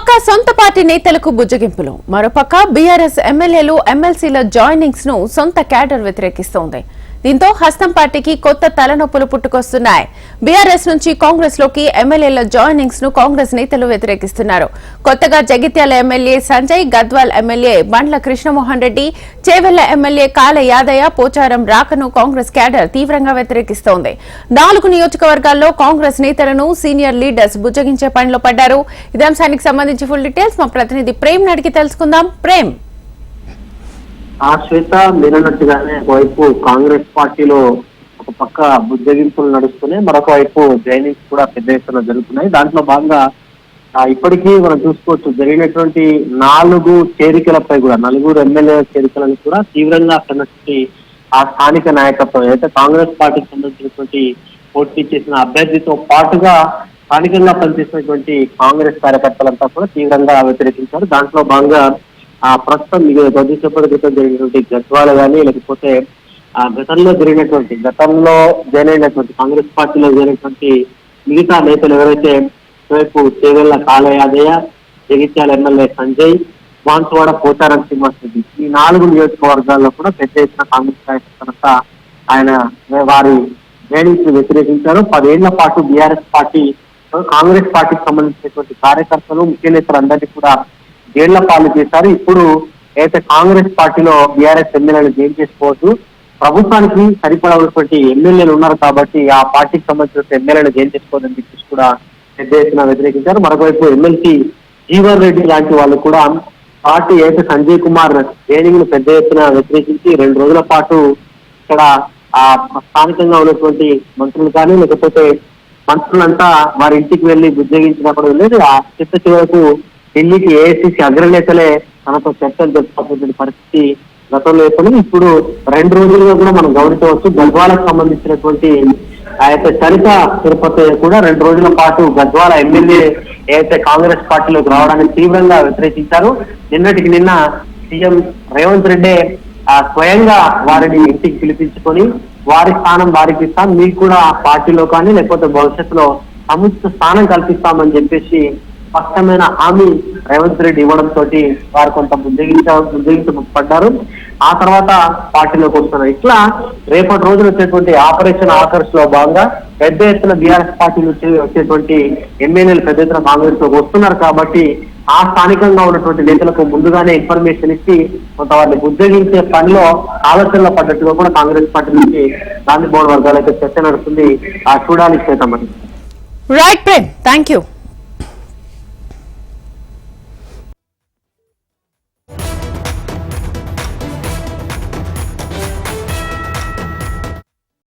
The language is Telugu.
పక్క సొంత పార్టీ నేతలకు బుజ్జగింపులు, మరోపక్క బీఆర్ఎస్ ఎమ్మెల్యేలు ఎమ్మెల్సీల జాయినింగ్స్ ను సొంత క్యాడర్ వ్యతిరేకిస్తోంది. దీంతో హస్తం పార్టీకి కొత్త తలనొప్పులు పుట్టుకొస్తున్నాయి. బీఆర్ఎస్ నుంచి కాంగ్రెస్ లోకి ఎమ్మెల్యేల జాయినింగ్స్ ను కాంగ్రెస్ నేతలు వ్యతిరేకిస్తున్నారు. కొత్తగా జగిత్యాల ఎమ్మెల్యే సంజయ్, గద్వాల్ ఎమ్మెల్యే బండ్ల కృష్ణమోహన్ రెడ్డి, చేవెళ్ల ఎమ్మెల్యే కాల యాదయ్య, పోచారం రాకను కాంగ్రెస్ క్యాడర్ తీవ్రంగా వ్యతిరేకిస్తోంది. 4 నియోజకవర్గాల్లో కాంగ్రెస్ నేతలను సీనియర్ లీడర్స్ బుజ్జగించే పనిలో పడ్డారు. ఇదే అంశానికి సంబంధించి ఫుల్ డీటెయిల్స్ మా ప్రతినిధి ప్రేమ్ అడిగి తెలుసుకుందాం. ప్రేమ్, శ్వేత మీరన్నట్టుగానే ఒకవైపు కాంగ్రెస్ పార్టీలో ఒక పక్క బుజ్జగింపులు నడుస్తున్నాయి, మరొక వైపు జైనింగ్స్ కూడా పెద్ద ఎత్తున జరుగుతున్నాయి. దాంట్లో భాగంగా ఇప్పటికీ మనం చూసుకోవచ్చు, జరిగినటువంటి 4 చేరికలపై కూడా 4 ఎమ్మెల్యే చేరికలను కూడా తీవ్రంగా అక్కడి ఆ స్థానిక నాయకత్వం అయితే కాంగ్రెస్ పార్టీకి సంబంధించినటువంటి పోటీ చేసిన అభ్యర్థితో పాటుగా స్థానికంగా పనిచేసినటువంటి కాంగ్రెస్ కార్యకర్తలంతా కూడా తీవ్రంగా వ్యతిరేకించారు. దాంట్లో భాగంగా ప్రస్తుతం కొద్దిసేపటి క్రితం జరిగినటువంటి గద్వాల కానీ, లేకపోతే గతంలో జాయిన్ అయినటువంటి కాంగ్రెస్ పార్టీలో జరిగినటువంటి మిగతా నేతలు ఎవరైతే వైపు చేవెళ్ల కాల యాదయ్య, జగిత్యాల ఎమ్మెల్యే సంజయ్, బాన్సువాడ పోచారం శ్రీనివాసరెడ్డి, ఈ 4 నియోజకవర్గాల్లో కూడా పెద్ద ఎత్తున కాంగ్రెస్ కార్యకర్తలంతా ఆయన వారి జైనింగ్స్ వ్యతిరేకించారు. 10 ఏళ్ల పాటు బీఆర్ఎస్ పార్టీ, కాంగ్రెస్ పార్టీకి సంబంధించినటువంటి కార్యకర్తలు, ముఖ్య నేతలందరినీ కూడా జైళ్ల పాలు చేశారు. ఇప్పుడు అయితే కాంగ్రెస్ పార్టీలో బీఆర్ఎస్ ఎమ్మెల్యేలు జైలు చేసుకోవద్దు, ప్రభుత్వానికి సరిపడేటువంటి ఎమ్మెల్యేలు ఉన్నారు కాబట్టి ఆ పార్టీకి సంబంధించిన ఎమ్మెల్యేలు జైలు చేసుకోవద్దని చెప్పేసి కూడా పెద్ద ఎత్తున వ్యతిరేకించారు. మరోవైపు ఎమ్మెల్సీ జీవన్ రెడ్డి లాంటి వాళ్ళు కూడా పార్టీ అయితే సంజయ్ కుమార్ జైనింగ్ ను పెద్ద ఎత్తున వ్యతిరేకించి 2 రోజుల పాటు ఇక్కడ స్థానికంగా ఉన్నటువంటి మంత్రులు కానీ, లేకపోతే మంత్రులంతా వారి ఇంటికి వెళ్లి బుజ్జగించినప్పుడు లేదు ఆ చివరకు ఢిల్లీకి ఏఐసీసీ అగ్రనేతలే తనతో చర్చలు జరుపుకోవాల్సిన పరిస్థితి గతంలో ఏర్పడింది. ఇప్పుడు 2 రోజులుగా కూడా మనం గమనించవచ్చు. గద్వాలకు సంబంధించినటువంటి అయితే చరిత తిరుపతి కూడా 2 రోజుల పాటు గద్వాల ఎమ్మెల్యే ఏదైతే కాంగ్రెస్ పార్టీలోకి రావడానికి తీవ్రంగా వ్యతిరేకించారు. నిన్నటికి నిన్న సీఎం రేవంత్ రెడ్డి స్వయంగా వారిని ఇంటికి పిలిపించుకొని వారి స్థానం వారికి ఇస్తాం, మీకు కూడా పార్టీలో కానీ లేకపోతే భవిష్యత్తులో సముచిత స్థానం కల్పిస్తామని చెప్పేసి స్పష్టమైన హామీ రేవంత్ రెడ్డి ఇవ్వడంతో వారు కొంత బుజ్జగించబడ్డారు. ఆ తర్వాత పార్టీలోకి వస్తున్నారు. ఇట్లా రేపటి రోజున వచ్చేటువంటి ఆపరేషన్ ఆకర్ష్ లో భాగంగా పెద్ద ఎత్తున బీఆర్ఎస్ పార్టీ నుంచి వచ్చేటువంటి ఎమ్మెల్యేలు పెద్ద ఎత్తున కాంగ్రెస్ లోకి వస్తున్నారు కాబట్టి ఆ స్థానికంగా ఉన్నటువంటి నేతలకు ముందుగానే ఇన్ఫర్మేషన్ ఇచ్చి కొంత వారిని బుజ్జగించే పనిలో ఆలోచనలో పడ్డట్టుగా కూడా కాంగ్రెస్ పార్టీ నుంచి గాంధీ భవన్ వర్గాలైతే చర్చ నడుస్తుంది. చూడాలి శ్వేతమని. Right Prem, thank you.